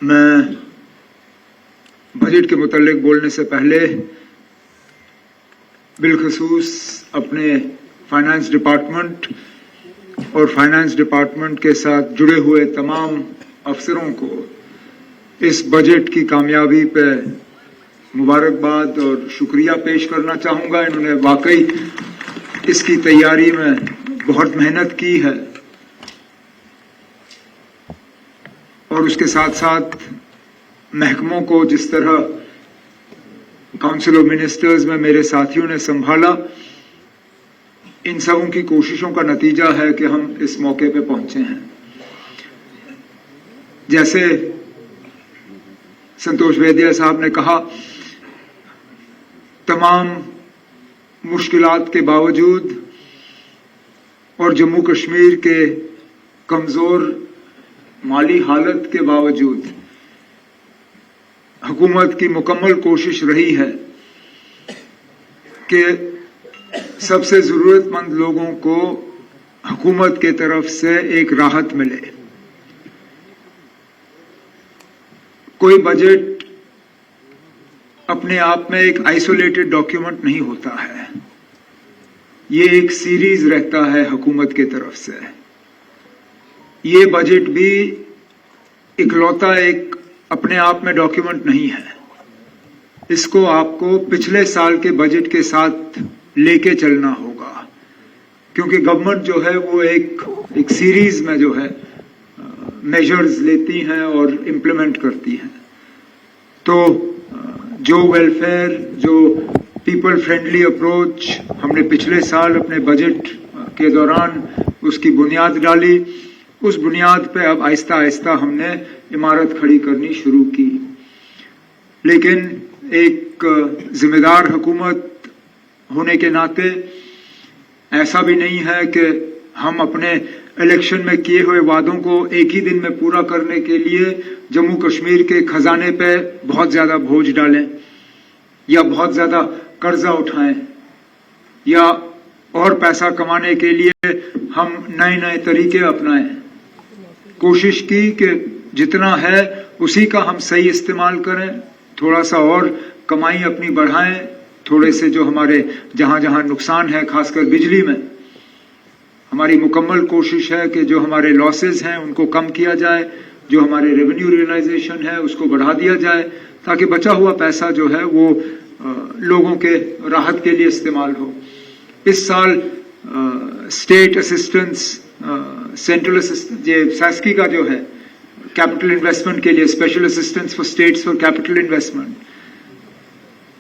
मैं बजट के मुतालिक बोलने से पहले बिलखसूस अपने फाइनेंस डिपार्टमेंट और फाइनेंस डिपार्टमेंट के साथ जुड़े हुए तमाम अफसरों को इस बजट की कामयाबी पे मुबारकबाद और शुक्रिया पेश करना चाहूंगा। इन्होंने वाकई इसकी तैयारी में बहुत मेहनत की है और उसके साथ साथ महकमों को जिस तरह काउंसिल ऑफ मिनिस्टर्स में मेरे साथियों ने संभाला, इन सबों की कोशिशों का नतीजा है कि हम इस मौके पे पहुंचे हैं। जैसे संतोष वैद्य साहब ने कहा, तमाम मुश्किलात के बावजूद और जम्मू कश्मीर के कमजोर माली हालत के बावजूद हुकूमत की मुकम्मल कोशिश रही है कि सबसे जरूरतमंद लोगों को हुकूमत के तरफ से एक राहत मिले। कोई बजट अपने आप में एक आइसोलेटेड डॉक्यूमेंट नहीं होता है, ये एक सीरीज रहता है हुकूमत के तरफ से। ये बजट भी इकलौता एक अपने आप में डॉक्यूमेंट नहीं है, इसको आपको पिछले साल के बजट के साथ लेके चलना होगा, क्योंकि गवर्नमेंट जो है वो एक सीरीज में जो है मेजर्स लेती हैं और इम्प्लीमेंट करती हैं। तो जो वेलफेयर, जो पीपल फ्रेंडली अप्रोच हमने पिछले साल अपने बजट के दौरान उसकी बुनियाद डाली, उस बुनियाद पे अब आहिस्ता आहिस्ता हमने इमारत खड़ी करनी शुरू की। लेकिन एक जिम्मेदार हुकूमत होने के नाते ऐसा भी नहीं है कि हम अपने इलेक्शन में किए हुए वादों को एक ही दिन में पूरा करने के लिए जम्मू कश्मीर के खजाने पे बहुत ज्यादा बोझ डालें या बहुत ज्यादा कर्जा उठाएं या और पैसा कमाने के लिए हम नए नए तरीके अपनाएं। कोशिश की कि जितना है उसी का हम सही इस्तेमाल करें, थोड़ा सा और कमाई अपनी बढ़ाएं, थोड़े से जो हमारे जहां जहां नुकसान है खासकर बिजली में, हमारी मुकम्मल कोशिश है कि जो हमारे लॉसेस हैं उनको कम किया जाए, जो हमारे रेवेन्यू रियलाइजेशन है उसको बढ़ा दिया जाए, ताकि बचा हुआ पैसा जो है वो लोगों के राहत के लिए इस्तेमाल हो। इस साल स्टेट असिस्टेंस, सेंट्रल असिस्टेंस, ये सैस्की का जो है कैपिटल इन्वेस्टमेंट के लिए special assistance for states for capital investment,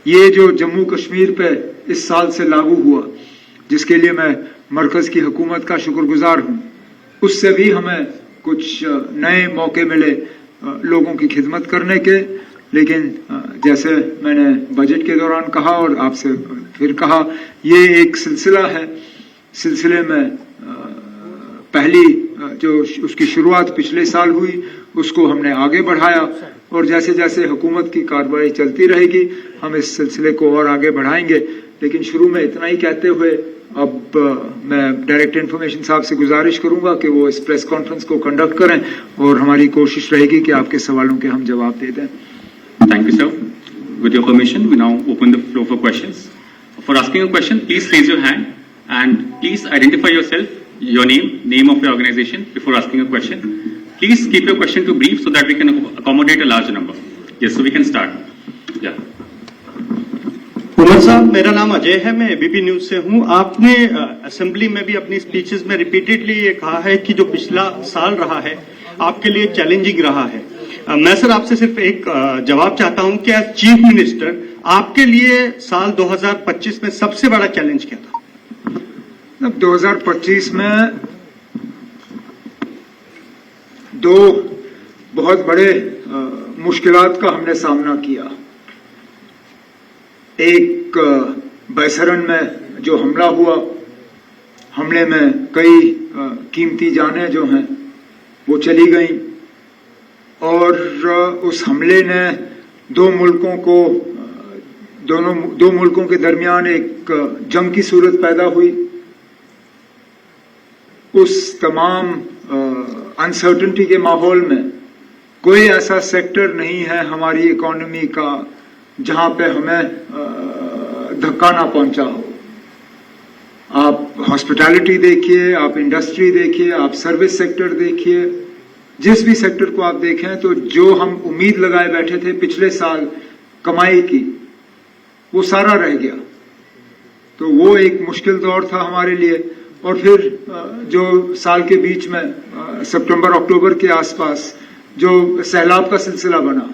ये जो जम्मू कश्मीर पे इस साल से लागू हुआ, जिसके लिए मैं मरकज की हुकूमत का शुक्रगुजार हूं, उससे भी हमें कुछ नए मौके मिले लोगों की खिदमत करने के। लेकिन जैसे मैंने बजट के दौरान कहा और आपसे फिर कहा, ये एक सिलसिला है। सिलसिले में पहली जो उसकी शुरुआत पिछले साल हुई उसको हमने आगे बढ़ाया और जैसे जैसे हुकूमत की कार्रवाई चलती रहेगी हम इस सिलसिले को और आगे बढ़ाएंगे। लेकिन शुरू में इतना ही कहते हुए अब मैं डायरेक्टर इन्फॉर्मेशन साहब से गुजारिश करूंगा कि वो इस प्रेस कॉन्फ्रेंस को कंडक्ट करें और हमारी कोशिश रहेगी कि आपके सवालों के हम जवाब दे दें। Thank you, sir. With your permission, we now open the floor for questions. For asking a question, please raise your hand and please identify yourself, your name of your organization before asking a question. Please keep your question to brief so that we can accommodate a larger number. Yes, so we can start. Yeah. Umar साहब, मेरा नाम अजय है, मैं ABP news से हूं। आपने assembly में भी अपनी स्पीचेस में रिपीटेडली ये कहा है कि जो पिछला साल रहा है आपके लिए चैलेंजिंग रहा है। मैं सर आपसे सिर्फ एक जवाब चाहता हूं कि एज चीफ मिनिस्टर आपके लिए साल 2025 में सबसे बड़ा चैलेंज क्या था? 2025 में दो बहुत बड़े मुश्किलात का हमने सामना किया। एक बैसरन में जो हमला हुआ, हमले में कई कीमती जानें जो हैं वो चली गईं और उस हमले ने दो मुल्कों के दरमियान एक जंग की सूरत पैदा हुई। उस तमाम अनसर्टेनिटी के माहौल में कोई ऐसा सेक्टर नहीं है हमारी इकोनॉमी का जहां पे हमें धक्का ना पहुंचा हो। आप हॉस्पिटैलिटी देखिए, आप इंडस्ट्री देखिए, आप सर्विस सेक्टर देखिए, जिस भी सेक्टर को आप देखें तो जो हम उम्मीद लगाए बैठे थे पिछले साल कमाई की, वो सारा रह गया। तो वो एक मुश्किल दौर था हमारे लिए। और फिर जो साल के बीच में सितंबर अक्टूबर के आसपास जो सैलाब का सिलसिला बना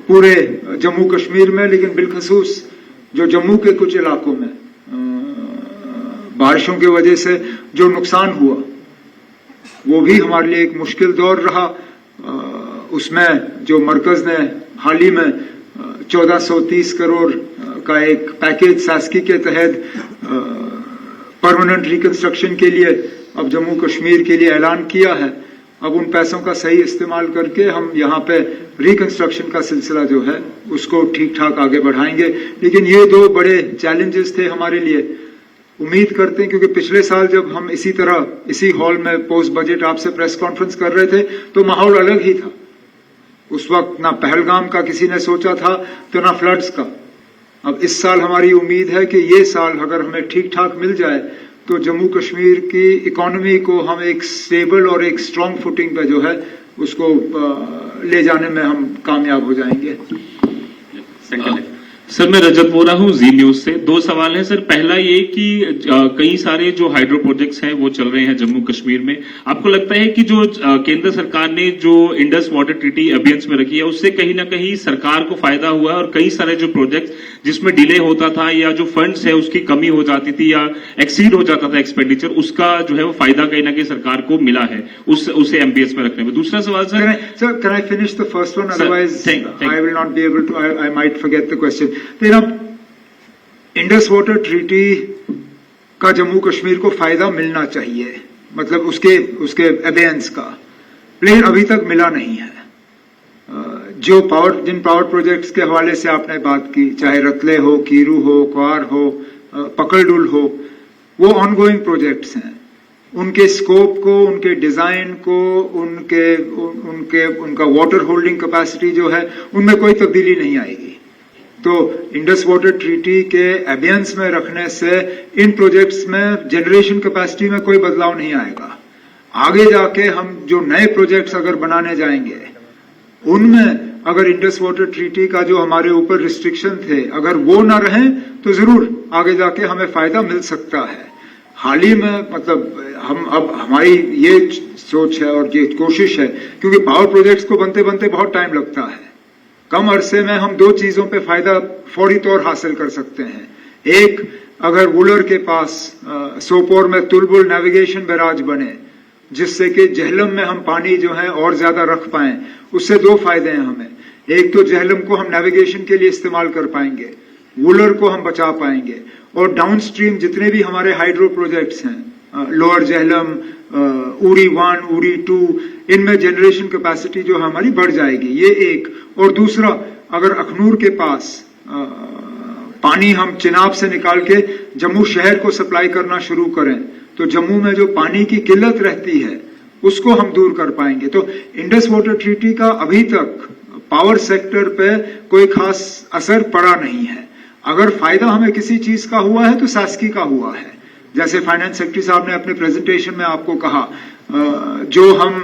पूरे जम्मू कश्मीर में, लेकिन बिलखसूस जो जम्मू के कुछ इलाकों में बारिशों की वजह से जो नुकसान हुआ, वो भी हमारे लिए एक मुश्किल दौर रहा। उसमें जो मरकज ने हाल ही में 1430 करोड़ का एक पैकेज शासकी के तहत परमानेंट रिकंस्ट्रक्शन के लिए अब जम्मू कश्मीर के लिए ऐलान किया है, अब उन पैसों का सही इस्तेमाल करके हम यहाँ पे रिकंस्ट्रक्शन का सिलसिला जो है उसको ठीक ठाक आगे बढ़ाएंगे। लेकिन ये दो बड़े चैलेंजेस थे हमारे लिए। उम्मीद करते हैं, क्योंकि पिछले साल जब हम इसी तरह इसी हॉल में पोस्ट बजट आपसे प्रेस कॉन्फ्रेंस कर रहे थे तो माहौल अलग ही था। उस वक्त ना पहलगाम का किसी ने सोचा था तो ना फ्लड्स का। अब इस साल हमारी उम्मीद है कि ये साल अगर हमें ठीक ठाक मिल जाए तो जम्मू कश्मीर की इकोनॉमी को हम एक स्टेबल और एक स्ट्रांग फुटिंग पे जो है उसको ले जाने में हम कामयाब हो जाएंगे। सर, मैं रजत बोल रहा हूँ जी न्यूज से। दो सवाल है सर। पहला ये कि कई सारे जो हाइड्रो प्रोजेक्ट्स हैं वो चल रहे हैं जम्मू कश्मीर में। आपको लगता है कि जो केंद्र सरकार ने जो इंडस वाटर ट्रीटी अभियान में रखी है उससे कहीं ना कहीं सरकार को फायदा हुआ है, और कई सारे जो प्रोजेक्ट्स जिसमें डिले होता था या जो फंड्स है उसकी कमी हो जाती थी या एक्सीड हो जाता था एक्सपेंडिचर, उसका जो है वो फायदा कहीं ना कहीं सरकार को मिला है उसे एमबीएस में रखने में। दूसरा सवाल sir, can I finish the first one? Otherwise, thank I will not be able to. I might forget the question. तेरा इंडस वाटर ट्रीटी का जम्मू कश्मीर को फायदा मिलना चाहिए, मतलब उसके अबेंस का, लेकिन अभी तक मिला नहीं है। जिन पावर प्रोजेक्ट्स के हवाले से आपने बात की, चाहे रतले हो, कीरू हो, क्वार हो, पकड़डुल हो, वो ऑनगोइंग प्रोजेक्ट्स हैं। उनके स्कोप को, उनके डिजाइन को, उनका वाटर होल्डिंग कैपेसिटी जो है उनमें कोई तब्दीली नहीं आएगी। तो इंडस वाटर ट्रीटी के अबेंस में रखने से इन प्रोजेक्ट्स में जनरेशन कैपेसिटी में कोई बदलाव नहीं आएगा। आगे जाके हम जो नए प्रोजेक्ट्स अगर बनाने जाएंगे उनमें अगर इंडस वाटर ट्रीटी का जो हमारे ऊपर रिस्ट्रिक्शन थे अगर वो ना रहें तो जरूर आगे जाके हमें फायदा मिल सकता है। हाल ही में मतलब हमारी ये सोच है और ये कोशिश है, क्योंकि पावर प्रोजेक्ट्स को बनते बनते बहुत टाइम लगता है। कम अरसे में हम दो चीजों पे फायदा फौरी तौर हासिल कर सकते हैं। एक, अगर वुलर के पास सोपोर में तुलबुल नेविगेशन बैराज बने जिससे कि जहलम में हम पानी जो है और ज्यादा रख पाएं, उससे दो फायदे हैं हमें। एक तो जहलम को हम नेविगेशन के लिए इस्तेमाल कर पाएंगे, वुलर को हम बचा पाएंगे, और डाउनस्ट्रीम जितने भी हमारे हाइड्रो प्रोजेक्ट्स हैं, लोअर जहलम, उड़ी 1, उड़ी 2, इनमें जनरेशन कैपेसिटी जो हमारी बढ़ जाएगी। ये एक। और दूसरा, अगर अखनूर के पास पानी हम चिनाब से निकाल के जम्मू शहर को सप्लाई करना शुरू करें तो जम्मू में जो पानी की किल्लत रहती है उसको हम दूर कर पाएंगे। तो इंडस वाटर ट्रीटी का अभी तक पावर सेक्टर पे कोई खास असर पड़ा नहीं है। अगर फायदा हमें किसी चीज का हुआ है तो शासकी का हुआ है। जैसे फाइनेंस सेक्रेटरी साहब ने अपने प्रेजेंटेशन में आपको कहा, जो हम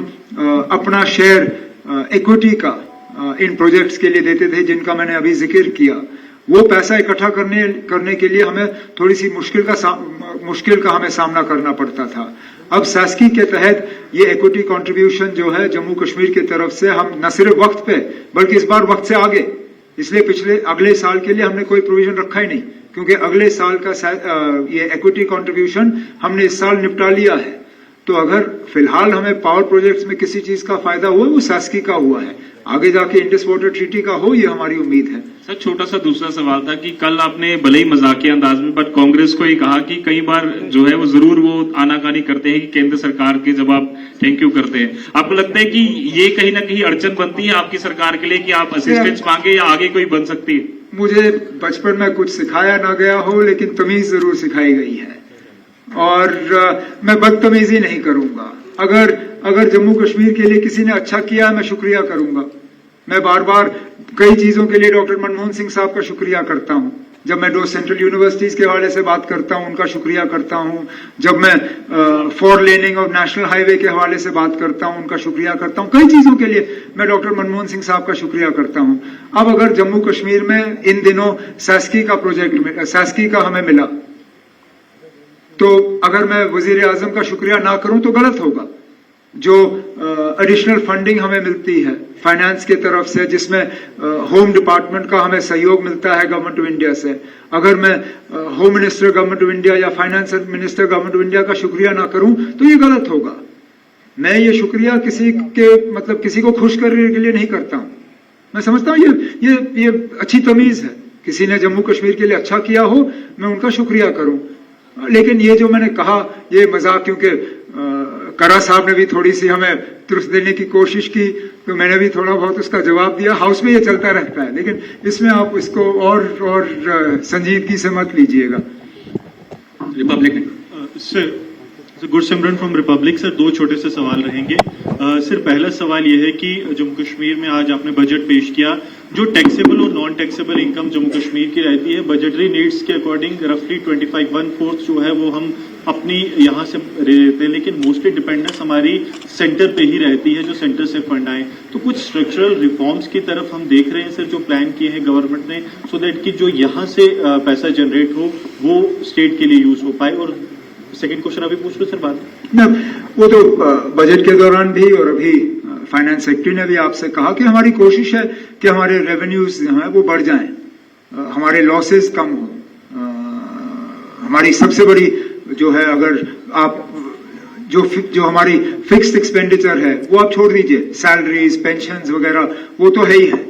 अपना शेयर इक्विटी का इन प्रोजेक्ट्स के लिए देते थे जिनका मैंने अभी जिक्र किया, वो पैसा इकट्ठा करने के लिए हमें थोड़ी सी मुश्किल का हमें सामना करना पड़ता था। अब शासकी के तहत ये इक्विटी कंट्रीब्यूशन जो है जम्मू कश्मीर की तरफ से हम न सिर्फ वक्त पे बल्कि इस बार वक्त से आगे, इसलिए अगले साल के लिए हमने कोई प्रोविजन रखा ही नहीं, क्योंकि अगले साल का ये इक्विटी कंट्रीब्यूशन हमने इस साल निपटा लिया है। तो अगर फिलहाल हमें पावर प्रोजेक्ट्स में किसी चीज का फायदा हुआ वो शासकी का हुआ है। आगे जाके इंडस वाटर ट्रीटी का हो, ये हमारी उम्मीद है। सर, छोटा सा दूसरा सवाल था कि कल आपने भले ही मजाकिया अंदाज में बट कांग्रेस को ये कहा कि कई बार जो है वो जरूर वो आनाकानी करते हैं कि केंद्र सरकार के जब आप थैंक यू करते हैं, आपको लगता है कि ये कहीं ना कहीं अड़चन बनती है आपकी सरकार के लिए कि आप असिस्टेंस मांगे या आगे कोई बन सकती है? मुझे बचपन में कुछ सिखाया ना गया हो, लेकिन तमीज जरूर सिखाई गई है और मैं बदतमीजी नहीं करूंगा। अगर अगर जम्मू कश्मीर के लिए किसी ने अच्छा किया है, मैं शुक्रिया करूंगा। मैं बार बार कई चीजों के लिए डॉक्टर मनमोहन सिंह साहब का शुक्रिया करता हूं। जब मैं 2 सेंट्रल यूनिवर्सिटीज के हवाले से बात करता हूं, उनका शुक्रिया करता हूं। जब मैं 4 लेनिंग और नेशनल हाईवे के हवाले से बात करता हूं, उनका शुक्रिया करता हूं। कई चीजों के लिए मैं डॉक्टर मनमोहन सिंह साहब का शुक्रिया करता हूं। अब अगर जम्मू कश्मीर में इन दिनों सैस्की का प्रोजेक्ट सैस्की का हमें मिला, तो अगर मैं वजीर आजम का शुक्रिया ना करूं तो गलत होगा। जो एडिशनल फंडिंग हमें मिलती है फाइनेंस के तरफ से, जिसमें होम डिपार्टमेंट का हमें सहयोग मिलता है गवर्नमेंट ऑफ इंडिया से, अगर मैं home minister government of India या finance minister government of India का शुक्रिया ना करूं तो ये गलत होगा। मैं ये शुक्रिया किसी को खुश करने के लिए नहीं करता हूं। मैं समझता हूं ये अच्छी तमीज है। किसी ने जम्मू कश्मीर के लिए अच्छा किया हो, मैं उनका शुक्रिया करूं। लेकिन ये जो मैंने कहा, ये मजाक, क्योंकि करा साहब ने भी थोड़ी सी हमें तुरस देने की कोशिश की, तो मैंने भी थोड़ा बहुत उसका जवाब दिया। हाउस में ये चलता रहता है, लेकिन इसमें आप इसको और संजीदगी से मत लीजिएगा। Republic sir, Gursimran from Republic. Sir, 2 छोटे से सवाल रहेंगे। सर, पहला सवाल यह है कि जम्मू कश्मीर में आज आपने बजट पेश किया, जो टैक्सेबल और non taxable income Jammu Kashmir की रहती है, बजटरी नीड्स के अकॉर्डिंग रफली 25/1/4 जो है वो हम अपनी यहाँ से रहते हैं, लेकिन मोस्टली डिपेंडेंस हमारी सेंटर पे ही रहती है, जो सेंटर से फंड आए। तो कुछ स्ट्रक्चरल रिफॉर्म्स की तरफ हम देख रहे हैं सर, जो प्लान किए हैं गवर्नमेंट ने, सो दैट कि जो यहाँ से पैसा जनरेट हो वो स्टेट के लिए यूज हो पाए। और सेकंड क्वेश्चन अभी पूछ लो सर बात। वो तो बजट के दौरान भी और अभी फाइनेंस सेक्रेटरी ने भी आपसे कहा कि हमारी कोशिश है कि हमारे रेवेन्यूज जो हैं वो बढ़ जाएं, हमारे लॉसेस कम हो। हमारी सबसे बड़ी जो है, अगर आप जो हमारी फिक्स्ड एक्सपेंडिचर है वो आप छोड़ दीजिए, सैलरीज, पेंशन्स वगैरह वो तो है ही है,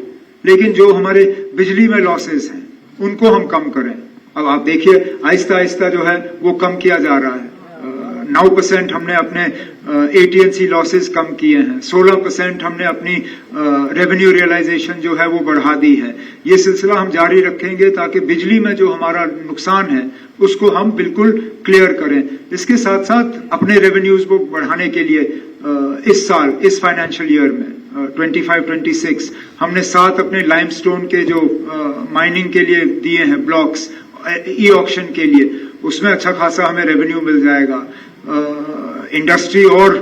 लेकिन जो हमारे बिजली में लॉसेस हैं उनको हम कम करें। अब आप देखिए आहिस्ता आहिस्ता जो है वो कम किया जा रहा है। 9% हमने अपने AT&C लॉसेस कम किए हैं, 16% हमने अपनी रेवेन्यू रियलाइजेशन जो है वो बढ़ा दी है। ये सिलसिला हम जारी रखेंगे ताकि बिजली में जो हमारा नुकसान है उसको हम बिल्कुल क्लियर करें। इसके साथ साथ अपने रेवेन्यूज को बढ़ाने के लिए इस साल, इस फाइनेंशियल ईयर में 25-26 हमने 7 अपने लाइमस्टोन के जो माइनिंग के लिए दिए हैं ब्लॉक्स ई-ऑक्शन के लिए, उसमें अच्छा खासा हमें रेवेन्यू मिल जाएगा। इंडस्ट्री और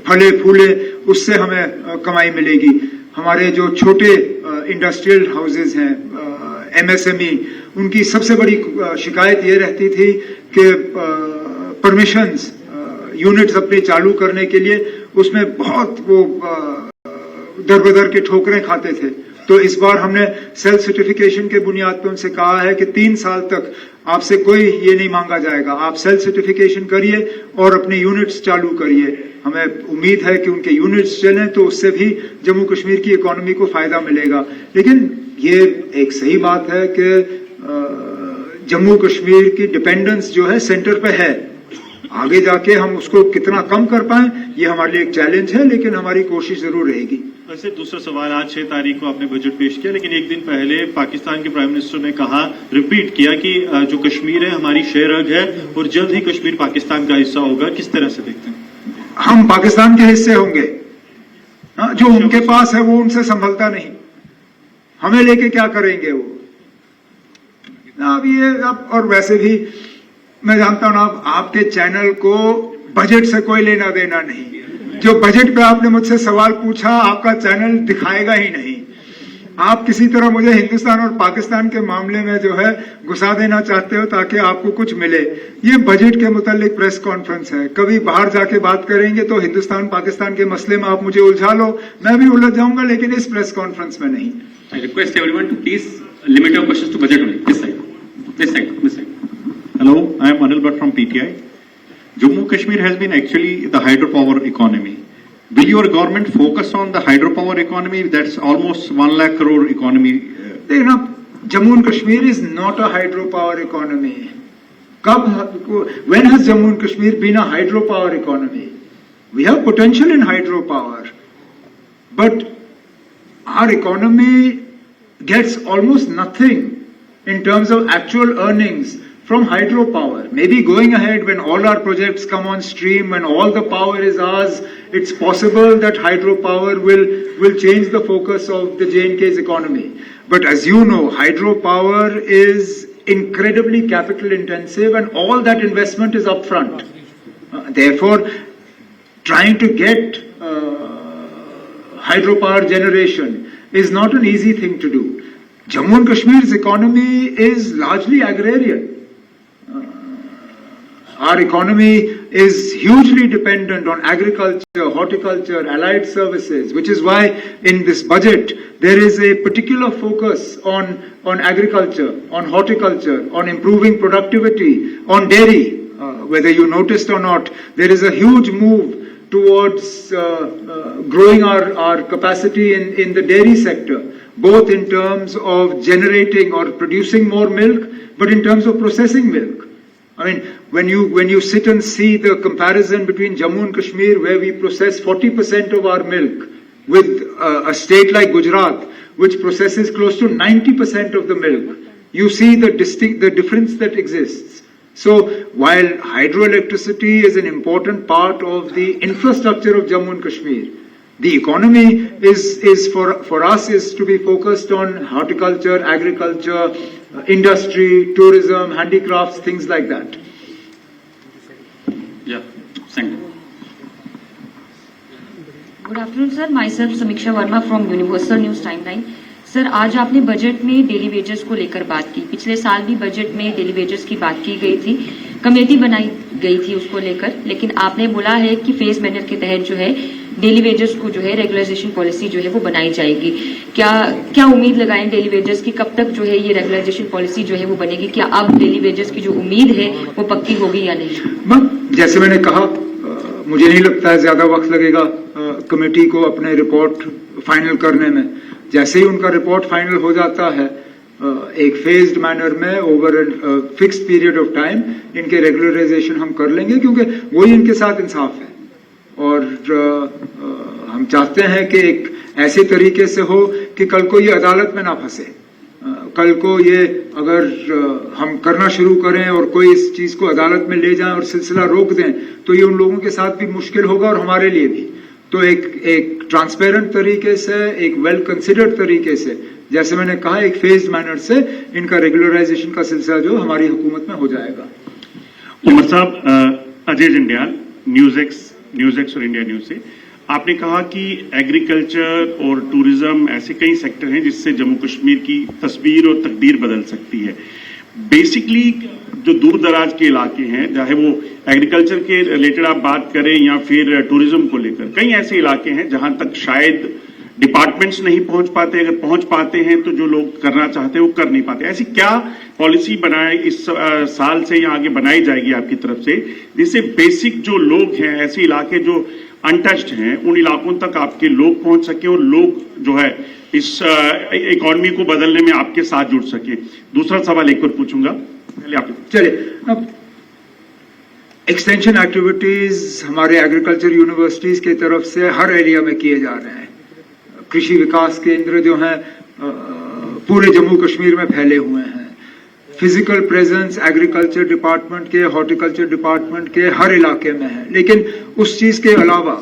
फले फूले उससे हमें कमाई मिलेगी। हमारे जो छोटे इंडस्ट्रियल हाउसेज हैं, MSME, उनकी सबसे बड़ी शिकायत ये रहती थी कि परमिशंस यूनिट्स अपने चालू करने के लिए उसमें बहुत वो दरबदर के ठोकरें खाते थे। तो इस बार हमने सेल्फ सर्टिफिकेशन के बुनियाद पर उनसे कहा है कि 3 साल तक आपसे कोई ये नहीं मांगा जाएगा, आप सेल्फ सर्टिफिकेशन करिए और अपने यूनिट्स चालू करिए। हमें उम्मीद है कि उनके यूनिट्स चलें तो उससे भी जम्मू कश्मीर की इकोनॉमी को फायदा मिलेगा। लेकिन ये एक सही बात है कि जम्मू कश्मीर की डिपेंडेंस जो है सेंटर पे है। आगे जाके हम उसको कितना कम कर पाएं ये हमारे लिए एक चैलेंज है, लेकिन हमारी कोशिश जरूर रहेगी। वैसे दूसरा सवाल, आज 6 तारीख को आपने बजट पेश किया, लेकिन एक दिन पहले पाकिस्तान के प्राइम मिनिस्टर ने कहा, रिपीट किया कि जो कश्मीर है हमारी शेरग है और जल्द ही कश्मीर पाकिस्तान का हिस्सा होगा। किस तरह से देखते हैं? हम पाकिस्तान के हिस्से होंगे, जो उनके पास है वो उनसे संभलता नहीं, हमें लेके क्या करेंगे वो। अब और वैसे भी मैं जानता हूं ना, आपके चैनल को बजट से कोई लेना देना नहीं। जो बजट पे आपने मुझसे सवाल पूछा, आपका चैनल दिखाएगा ही नहीं। आप किसी तरह मुझे हिंदुस्तान और पाकिस्तान के मामले में जो है घुसा देना चाहते हो ताकि आपको कुछ मिले। ये बजट के मुतालिक प्रेस कॉन्फ्रेंस है, कभी बाहर जाके बात करेंगे तो हिंदुस्तान पाकिस्तान के मसले में आप मुझे उलझा लो, मैं भी उलझ जाऊंगा, लेकिन इस प्रेस कॉन्फ्रेंस में नहीं। I request everyone to please limit your questions to budget only. This side. This side. This side. Hello, I am Anil Bhatt from PTI. Jammu Kashmir has been actually the hydropower economy. Will your government focus on the hydropower economy? That's almost 1 lakh crore economy. देखना, Jammu and Kashmir is not a hydropower economy. When has Jammu and Kashmir been a hydropower economy? We have potential in hydropower, but our economy gets almost nothing in terms of actual earnings from hydropower. Maybe going ahead when all our projects come on stream, when all the power is ours, it's possible that hydropower will change the focus of the J&K's economy. But as you know, hydropower is incredibly capital intensive and all that investment is upfront. Therefore, trying to get hydropower generation is not an easy thing to do. Jammu and Kashmir's economy is largely agrarian. Our economy is hugely dependent on agriculture, horticulture, allied services, which is why in this budget there is a particular focus on agriculture, on horticulture, on improving productivity, on dairy. Whether you noticed or not, there is a huge move towards growing our capacity in the dairy sector, both in terms of generating or producing more milk, but in terms of processing milk. I mean, when you sit and see the comparison between Jammu and Kashmir, where we process 40% of our milk, with a state like Gujarat, which processes close to 90% of the milk, you see the difference that exists. So, while hydroelectricity is an important part of the infrastructure of Jammu and Kashmir, the economy is for us is to be focused on horticulture, agriculture, industry, tourism, handicrafts, things like that. Yeah, thank you. Good afternoon sir, myself Sameeksha Verma from Universal News Timeline. Sir, आज आपने budget में daily wages को लेकर बात की। पिछले साल भी बजट में डेली वेजेस की बात की गई थी, कमेटी बनाई गई थी उसको लेकर, लेकिन आपने बोला है कि फेज मैनर के तहत जो है डेली वेजेस को जो है रेगुलराइजेशन पॉलिसी जो है वो बनाई जाएगी। क्या उम्मीद लगाएं डेली वेजेस की, कब तक जो है ये रेगुलराइजेशन पॉलिसी जो है वो बनेगी? क्या अब डेली वेजेस की जो उम्मीद है वो पक्की होगी या नहीं? जैसे मैंने कहा, मुझे नहीं लगता है ज्यादा वक्त लगेगा कमेटी को अपने रिपोर्ट फाइनल करने में। जैसे ही उनका रिपोर्ट फाइनल हो जाता है, एक फेज्ड मैनर में over fixed period of time इनके रेगुलराइजेशन हम कर लेंगे, क्योंकि वही इनके साथ इंसाफ है। और हम चाहते हैं कि एक ऐसे तरीके से हो कि कल को ये अदालत में ना फंसे। कल को ये अगर हम करना शुरू करें और कोई इस चीज को अदालत में ले जाएं और सिलसिला रोक दें, तो ये उन लोगों के साथ भी मुश्किल होगा और हमारे लिए भी। तो एक ट्रांसपेरेंट तरीके से, एक वेल कंसिडर्ड तरीके से, जैसे मैंने कहा, एक फेज्ड मैनर से इनका रेगुलराइजेशन का सिलसिला जो हमारी हुकूमत में हो जाएगा। उमर साहब, अजय जंडियाल, न्यूज एक्स और इंडिया न्यूज से, आपने कहा कि एग्रीकल्चर और टूरिज्म ऐसे कई सेक्टर हैं जिससे जम्मू कश्मीर की तस्वीर और तकदीर बदल सकती है। बेसिकली जो दूर दराज के इलाके हैं, चाहे वो एग्रीकल्चर के रिलेटेड आप बात करें या फिर टूरिज्म को लेकर, कई ऐसे इलाके हैं जहां तक शायद डिपार्टमेंट्स नहीं पहुंच पाते, अगर पहुंच पाते हैं तो जो लोग करना चाहते हैं वो कर नहीं पाते। ऐसी क्या पॉलिसी बनाए इस साल से या आगे बनाई जाएगी आपकी तरफ से, जिससे बेसिक जो लोग हैं, ऐसे इलाके जो अनटच्ड हैं, उन इलाकों तक आपके लोग पहुंच सके और लोग जो है इस इकोनॉमी को बदलने में आपके साथ जुड़ सके? दूसरा सवाल एक और पूछूंगा, पहले आप चलिए। अब एक्सटेंशन एक्टिविटीज हमारे एग्रीकल्चर यूनिवर्सिटीज की तरफ से हर एरिया में किए जा रहे हैं। कृषि विकास केंद्र जो हैं पूरे जम्मू कश्मीर में फैले हुए हैं। फिजिकल प्रेजेंस एग्रीकल्चर डिपार्टमेंट के, हॉर्टिकल्चर डिपार्टमेंट के हर इलाके में है। लेकिन उस चीज के अलावा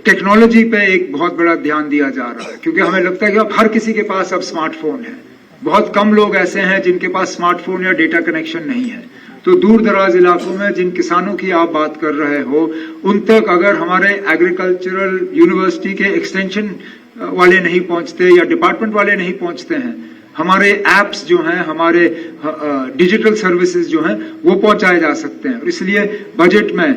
टेक्नोलॉजी पे एक बहुत बड़ा ध्यान दिया जा रहा है, क्योंकि हमें लगता है कि अब हर किसी के पास अब स्मार्टफोन है। बहुत कम लोग ऐसे हैं जिनके पास स्मार्टफोन या डेटा कनेक्शन नहीं है। तो दूर दराज इलाकों में जिन किसानों की आप बात कर रहे हो, उन तक अगर हमारे एग्रीकल्चरल यूनिवर्सिटी के एक्सटेंशन वाले नहीं पहुंचते या डिपार्टमेंट वाले नहीं पहुंचते हैं, हमारे एप्स जो हैं, हमारे डिजिटल सर्विसेज जो हैं, वो पहुंचाए जा सकते हैं। इसलिए बजट में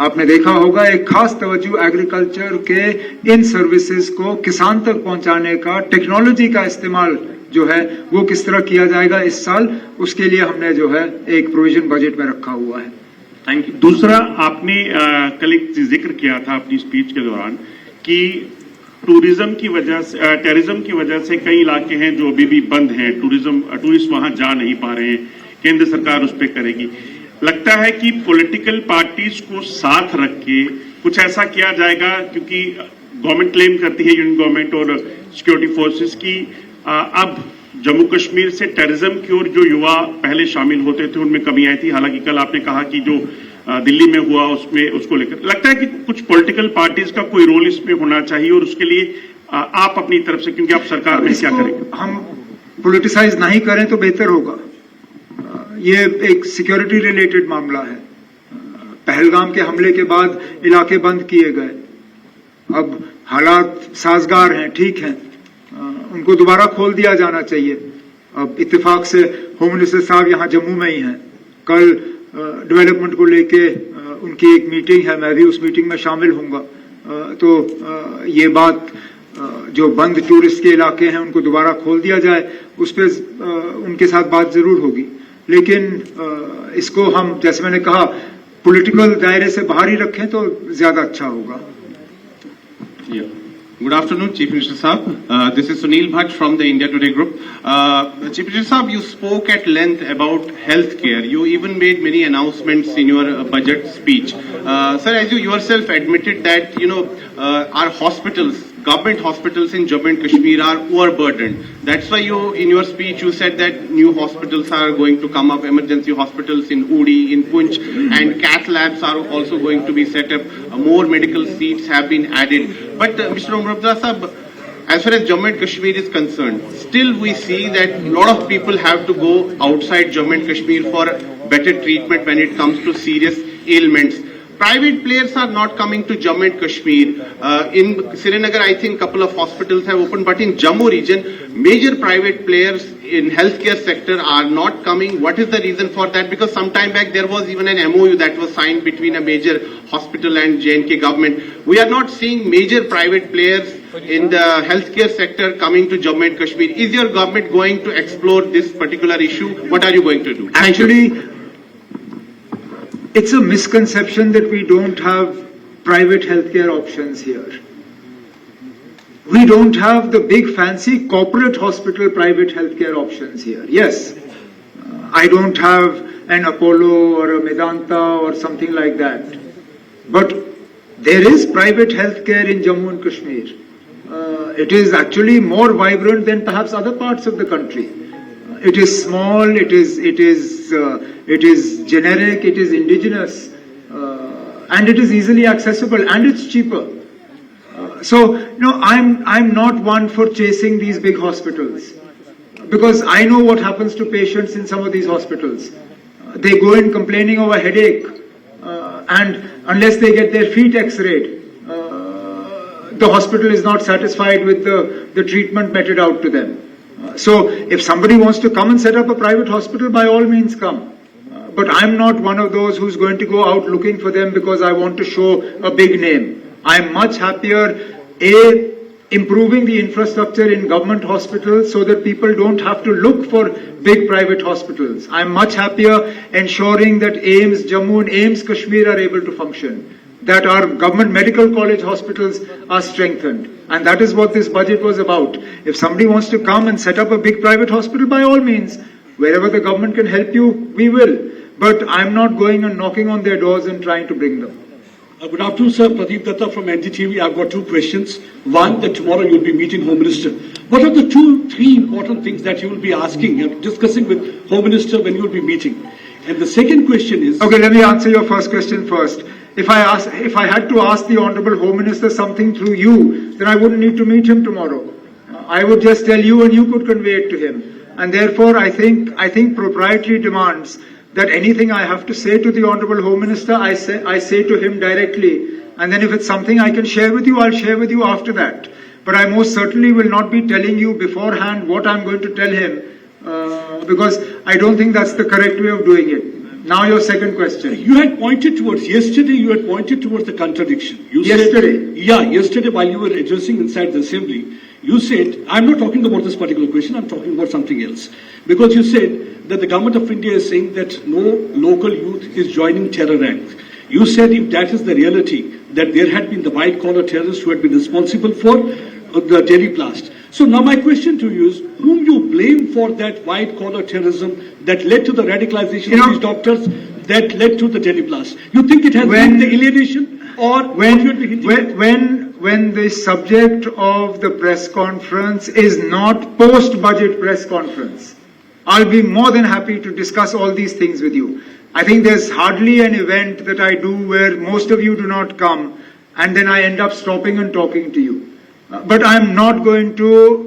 आपने देखा होगा एक खास तवज्जो एग्रीकल्चर के इन सर्विसेज को किसान तक पहुंचाने का, टेक्नोलॉजी का इस्तेमाल जो है वो किस तरह किया जाएगा इस साल, उसके लिए हमने जो है एक प्रोविजन बजट में रखा हुआ है। Thank you. दूसरा, आपने कल एक जिक्र किया था अपनी स्पीच के दौरान कि टूरिज्म की वजह से कई इलाके हैं जो अभी भी बंद हैं, टूरिस्ट वहां जा नहीं पा रहे हैं, केंद्र सरकार उस पर करेगी। लगता है कि पॉलिटिकल पार्टीज को साथ रख के कुछ ऐसा किया जाएगा, क्योंकि गवर्नमेंट क्लेम करती है, यूनियन गवर्नमेंट और सिक्योरिटी फोर्सेस की अब जम्मू कश्मीर से टेररिज्म की ओर जो युवा पहले शामिल होते थे उनमें कमी आई थी। हालांकि कल आपने कहा कि जो दिल्ली में हुआ उसमें उसको लेकर लगता है कि कुछ पॉलिटिकल पार्टीज का कोई रोल इसमें होना चाहिए, और उसके लिए आप अपनी तरफ से, क्योंकि आप सरकार में क्या करेंगे? हम पॉलिटिसाइज नहीं करें तो बेहतर होगा। ये एक सिक्योरिटी रिलेटेड मामला है। पहलगाम के हमले के बाद इलाके बंद किए गए, अब हालात साजगार हैं, ठीक हैं, उनको दोबारा खोल दिया जाना चाहिए। अब इत्तेफाक से होम मिनिस्टर साहब यहाँ जम्मू में ही हैं। कल डेवलपमेंट को लेके उनकी एक मीटिंग है, मैं भी उस मीटिंग में शामिल होऊंगा। तो ये बात जो बंद टूरिस्ट के इलाके हैं उनको दोबारा खोल दिया जाए, उस पर उनके साथ बात जरूर होगी। लेकिन इसको हम, जैसे मैंने कहा, पॉलिटिकल दायरे से बाहर ही रखें तो ज्यादा अच्छा होगा। Good afternoon, Chief Minister Saab. This is Sunil Bhatt from the India Today Group. Chief Minister Saab, you spoke at length about healthcare. You even made many announcements in your budget speech. Sir, as you yourself admitted that, our hospitals, government hospitals in Jammu and Kashmir are overburdened. That's why in your speech, you said that new hospitals are going to come up, emergency hospitals in Uri, in Poonch, and cath labs are also going to be set up. More medical seats have been added. But Mr. Omrabda Sahab, as far as Jammu and Kashmir is concerned, still we see that a lot of people have to go outside Jammu and Kashmir for better treatment when it comes to serious ailments. Private players are not coming to Jammu and Kashmir. In Srinagar, I think a couple of hospitals have opened, but in Jammu region, major private players in healthcare sector are not coming. What is the reason for that? Because some time back there was even an MOU that was signed between a major hospital and J&K government. We are not seeing major private players in the healthcare sector coming to Jammu and Kashmir. Is your government going to explore this particular issue? What are you going to do? Actually, it's a misconception that we don't have private healthcare options here. We don't have the big fancy corporate hospital private healthcare options here. Yes, I don't have an Apollo or a Medanta or something like that. But there is private healthcare in Jammu and Kashmir. It is actually more vibrant than perhaps other parts of the country. It is small, it is generic, it is indigenous, and it is easily accessible, and it's cheaper. So, I'm not one for chasing these big hospitals, because I know what happens to patients in some of these hospitals. They go in complaining of a headache, and unless they get their feet x-rayed, the hospital is not satisfied with the treatment meted out to them. So if somebody wants to come and set up a private hospital, by all means come. But I'm not one of those who's going to go out looking for them because I want to show a big name. I'm much happier, improving the infrastructure in government hospitals so that people don't have to look for big private hospitals. I'm much happier ensuring that AIIMS Jammu and AIIMS Kashmir are able to function, that our government medical college hospitals are strengthened. And that is what this budget was about. If somebody wants to come and set up a big private hospital, by all means, wherever the government can help you, we will. But I'm not going and knocking on their doors and trying to bring them. Good afternoon, sir. Pradeep Datta from NDTV. I've got two questions. One, that tomorrow you'll be meeting Home Minister. What are the three important things that you will be asking, discussing with Home Minister when you will be meeting? And the second question is... Okay, let me answer your first question first. If I had to ask the Honorable Home Minister something through you, then I wouldn't need to meet him tomorrow. I would just tell you and you could convey it to him. And therefore, I think propriety demands that anything I have to say to the Honorable Home Minister, I say to him directly. And then if it's something I can share with you, I'll share with you after that. But I most certainly will not be telling you beforehand what I'm going to tell him, because I don't think that's the correct way of doing it. Now your second question. You had pointed towards the contradiction. Yesterday while you were addressing inside the assembly, you said, I'm not talking about this particular question, I'm talking about something else. Because you said that the government of India is saying that no local youth is joining terror ranks. You said if that is the reality, that there had been the white collar terrorists who had been responsible for the Delhi blast. So now my question to you is, whom you blame for that white collar terrorism that led to the radicalization of these doctors, that led to the Delhi blast? You think it has been the alienation, or when when the subject of the press conference is not post-budget press conference. I'll be more than happy to discuss all these things with you. I think there's hardly an event that I do where most of you do not come and then I end up stopping and talking to you. But I'm not going to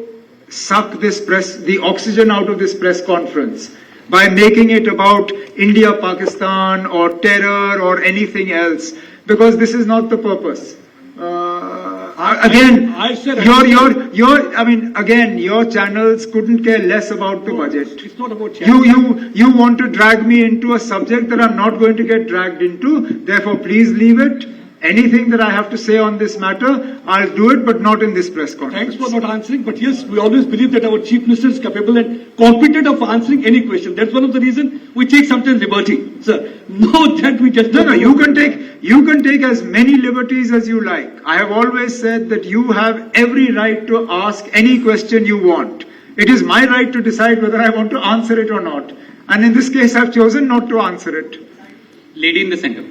suck the oxygen out of this press conference by making it about India, Pakistan or terror or anything else, because this is not the purpose. Your channels couldn't care less about the budget. It's not about channels. You want to drag me into a subject that I'm not going to get dragged into. Therefore, please leave it. Anything that I have to say on this matter, I'll do it, but not in this press conference. Thanks for not answering, but yes, we always believe that our Chief Minister is capable and competent of answering any question. That's one of the reasons we take sometimes liberty. Sir, no, that we just... No, you can take as many liberties as you like. I have always said that you have every right to ask any question you want. It is my right to decide whether I want to answer it or not. And in this case, I've chosen not to answer it. Lady in the center.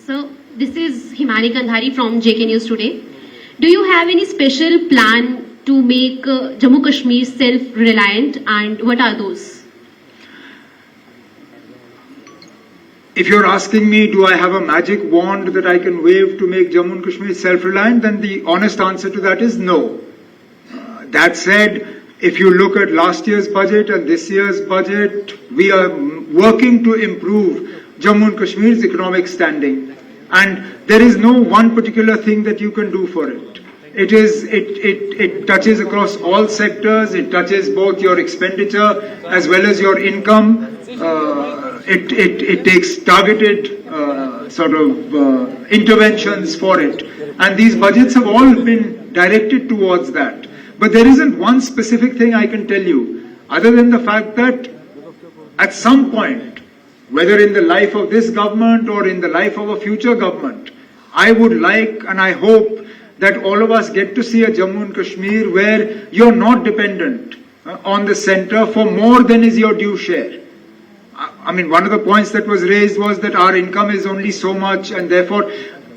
So, this is Himani Gandhari from JK News Today. Do you have any special plan to make Jammu Kashmir self-reliant, and what are those? If you're asking me, do I have a magic wand that I can wave to make Jammu and Kashmir self-reliant, then the honest answer to that is no. That said, if you look at last year's budget and this year's budget, we are working to improve Jammu and Kashmir's economic standing. And there is no one particular thing that you can do for it. It touches across all sectors. It touches both your expenditure as well as your income. It takes targeted interventions for it. And these budgets have all been directed towards that. But there isn't one specific thing I can tell you, other than the fact that at some point, whether in the life of this government or in the life of a future government, I would like and I hope that all of us get to see a Jammu and Kashmir where you're not dependent on the center for more than is your due share. I mean, one of the points that was raised was that our income is only so much, and therefore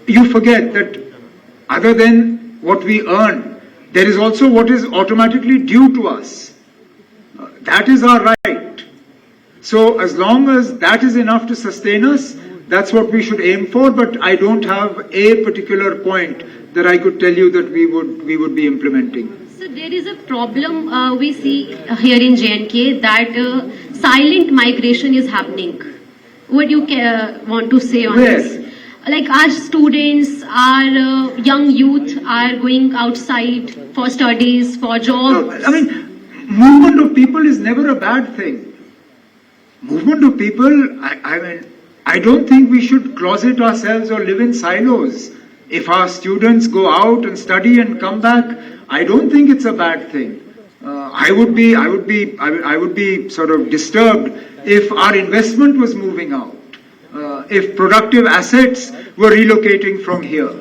you forget that other than what we earn, there is also what is automatically due to us. That is our right. So as long as that is enough to sustain us, that's what we should aim for, but I don't have a particular point that I could tell you that we would be implementing. So there is a problem we see here in J&K that silent migration is happening. What do you want to say on this? Like our students, our young youth are going outside for studies, for jobs. I mean, movement of people is never a bad thing. Movement of people, I don't think we should closet ourselves or live in silos. If our students go out and study and come back, I don't think it's a bad thing. I would be sort of disturbed if our investment was moving out, if productive assets were relocating from here.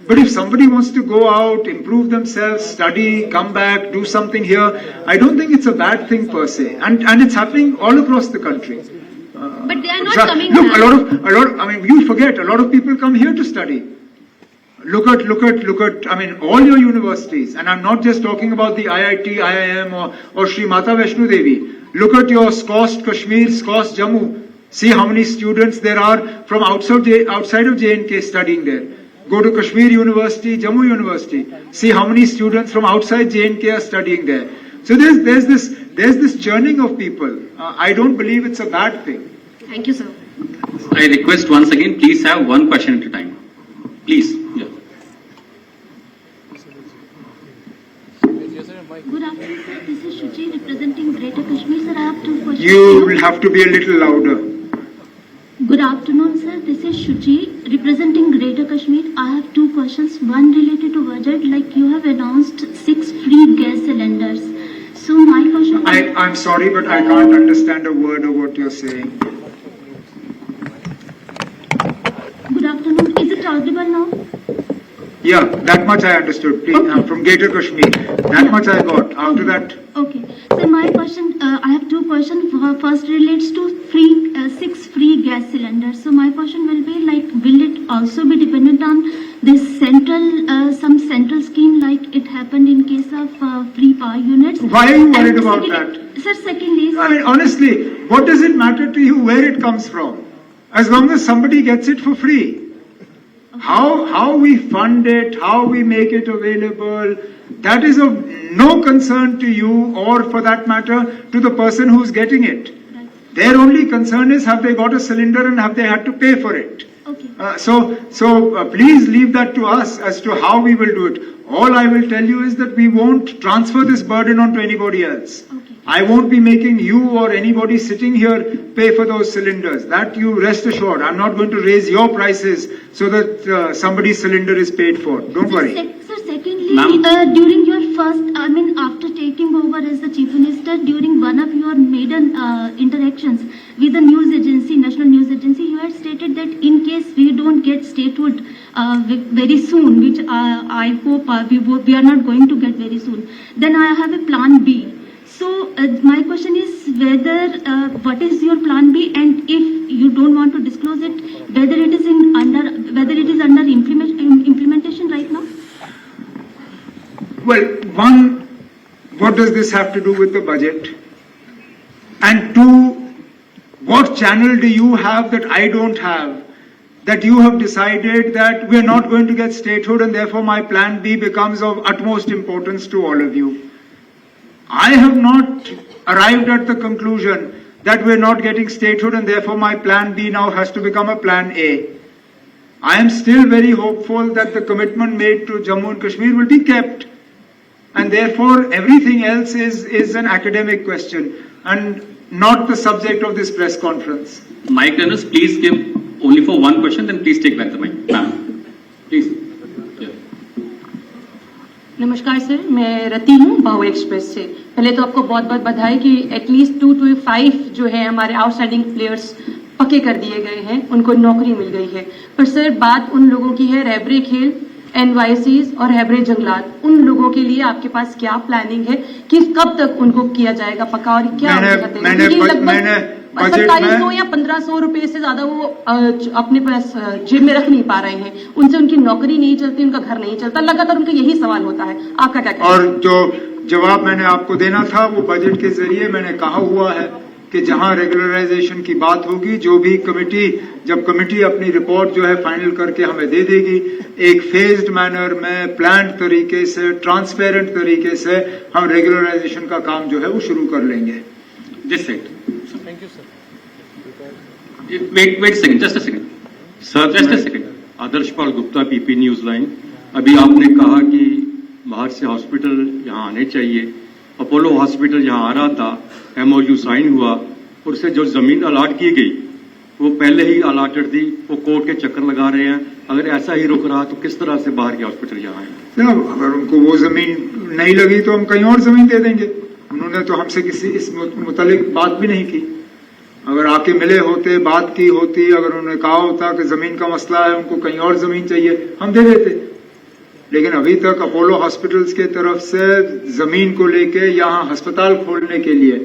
But if somebody wants to go out, improve themselves, study, come back, do something here, I don't think it's a bad thing per se. And it's happening all across the country. But they are not coming look, back. you forget, a lot of people come here to study. Look at, all your universities. And I'm not just talking about the IIT, IIM or Sri Mata Vaishno Devi. Look at your SCOST Kashmir, SCOST Jammu. See how many students there are from outside of J&K studying there. Go to Kashmir University, Jammu University. See how many students from outside J&K are studying there. So there's this churning of people. I don't believe it's a bad thing. Thank you, sir. I request once again, please have one question at a time. Please. Yeah. Good afternoon, sir. This is Shuchi representing Greater Kashmir. Sir, I have two questions. You will have to be a little louder. Good afternoon, sir. This is Shuchi representing Greater Kashmir. I have two questions. One related to budget, like you have announced 6 free gas cylinders. So my question... I'm sorry, but I can't understand a word of what you're saying. Good afternoon. Is it audible now? Yeah, that much I understood. Please, Okay. I'm from Greater Kashmir. That much I got. After that... Okay. So my question, I have two questions. First relates to 6 free gas cylinders. So my question will be like, will it also be dependent on this some central scheme like it happened in case of free power units. Why are you worried And about secondly- that? Sir, secondly, I mean, honestly, what does it matter to you where it comes from? As long as somebody gets it for free. How we fund it, how we make it available, that is of no concern to you or for that matter to the person who's getting it. Their only concern is have they got a cylinder and have they had to pay for it. okay. So please leave that to us as to how we will do it. All I will tell you is that we won't transfer this burden onto anybody else. Okay. I won't be making you or anybody sitting here pay for those cylinders. That you rest assured. I'm not going to raise your prices so that somebody's cylinder is paid for. Don't worry. Sir, secondly, Ma'am. during your first, after taking over as the Chief Minister, during one of your maiden interactions with the news agency, National News Agency, you had stated that in case we don't get statehood very soon, which I hope we are not going to get very soon, then I have a plan B. So my question is whether what is your plan B, and if you don't want to disclose it, whether it is under implementation right now? Well, one, what does this have to do with the budget? And two, what channel do you have that I don't have? That you have decided that we're not going to get statehood and therefore my plan B becomes of utmost importance to all of you. I have not arrived at the conclusion that we're not getting statehood and therefore my plan B now has to become a plan A. I am still very hopeful that the commitment made to Jammu and Kashmir will be kept. And therefore everything else is an academic question and not the subject of this press conference. Mic runners, please give only for one question, then please take back the mic. Ma'am, please. Yeah. नमस्कार sir, मैं रति हूँ बाहु express से। पहले तो आपको बहुत बहुत बधाई कि एटलीस्ट 2 to 5 जो है हमारे आउटस्टैंडिंग प्लेयर्स पक्के कर दिए गए हैं, उनको नौकरी मिल गई है। पर सर बात उन लोगों की है रहबरे खेल, NYCs और रहबरे जंगलात, उन लोगों के लिए आपके पास क्या प्लानिंग है कि कब तक उनको किया जाएगा पक्का और क्या लगभग 2700 या 1500 रुपए से ज्यादा वो अपने पास जेब में रख नहीं पा रहे हैं, उनसे उनकी नौकरी नहीं चलती, उनका घर नहीं चलता, लगातार उनका यही सवाल होता है। आपका क्या कहना है? और जो जवाब मैंने आपको देना था वो बजट के जरिए मैंने कहा हुआ है कि जहां रेगुलराइजेशन की बात होगी, जो भी जब कमेटी अपनी रिपोर्ट जो है फाइनल करके हमें दे देगी, एक फेज्ड मैनर में प्लान्ड तरीके से, ट्रांसपेरेंट तरीके से हम रेगुलराइजेशन का काम जो है वो शुरू कर लेंगे। Just wait. Thank you, sir. Wait a second, just a second. Sir, Just a second. Adarshpal Gupta, PP news line. अभी आपने कहा कि बाहर से हॉस्पिटल यहाँ आने चाहिए। अपोलो हॉस्पिटल यहाँ आ रहा था, MOU साइन हुआ, और उससे जो जमीन अलाट की गई वो पहले ही अलाटेड थी, वो कोर्ट के चक्कर लगा रहे हैं। अगर ऐसा ही रुक रहा तो किस तरह से बाहर के हॉस्पिटल यहाँ आए? अगर उनको वो जमीन नहीं लगी तो हम कहीं और जमीन दे देंगे। उन्होंने तो हमसे किसी इस मुतालिक बात भी नहीं की। अगर आके मिले होते, बात की होती, अगर उन्होंने कहा होता कि जमीन का मसला है, उनको कहीं और जमीन चाहिए, हम दे देते। लेकिन अभी तक अपोलो हॉस्पिटल्स के तरफ से जमीन को लेके यहाँ अस्पताल खोलने के लिए